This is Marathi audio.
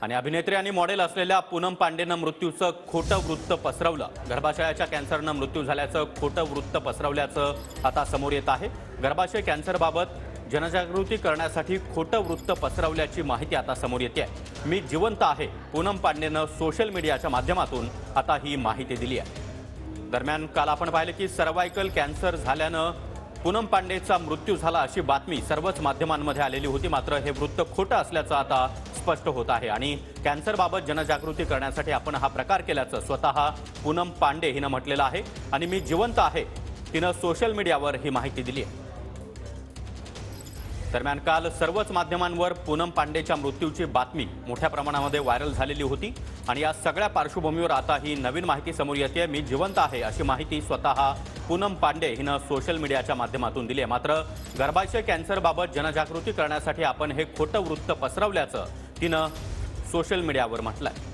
आणि अभिनेत्री आणि मॉडेल असलेल्या पूनम पांडेनं मृत्यूचं खोटं वृत्त पसरवलं। गर्भाशयाच्या कॅन्सरनं मृत्यू झाल्याचं खोटं वृत्त पसरवल्याचं आता समोर येत आहे। गर्भाशय कॅन्सरबाबत जनजागृती करण्यासाठी खोटं वृत्त पसरवल्याची माहिती आता समोर येते। मी जिवंत आहे, पूनम पांडेनं सोशल मीडियाच्या माध्यमातून आता ही माहिती दिली आहे। दरम्यान काल आपण पाहिले की सर्वायकल कॅन्सर झाल्यानं पूनम पांडेचा मृत्यू झाला अशी बातमी सर्वच माध्यमांमध्ये आलेली होती। मात्र हे वृत्त खोटं असल्याचं आता स्पष्ट होत आहे आणि कॅन्सरबाबत जनजागृती करण्यासाठी आपण हा प्रकार केल्याचं स्वतः पूनम पांडे हिनं म्हटलेलं आहे आणि मी जिवंत आहे तिनं सोशल मीडियावर ही माहिती दिली आहे। दरम्यान काल सर्वच माध्यमांवर पूनम पांडेच्या मृत्यूची बातमी मोठ्या प्रमाणामध्ये व्हायरल झालेली होती आणि या सगळ्या पार्श्वभूमीवर आता ही नवीन माहिती समोर येते। मी जिवंत आहे अशी माहिती स्वतः पूनम पांडे हिनं सोशल मीडियाच्या माध्यमातून दिली आहे। मात्र गर्भाशय कॅन्सरबाबत जनजागृती करण्यासाठी आपण हे खोटं वृत्त पसरवल्याचं तिनं सोशल मीडियावर म्हटलंय।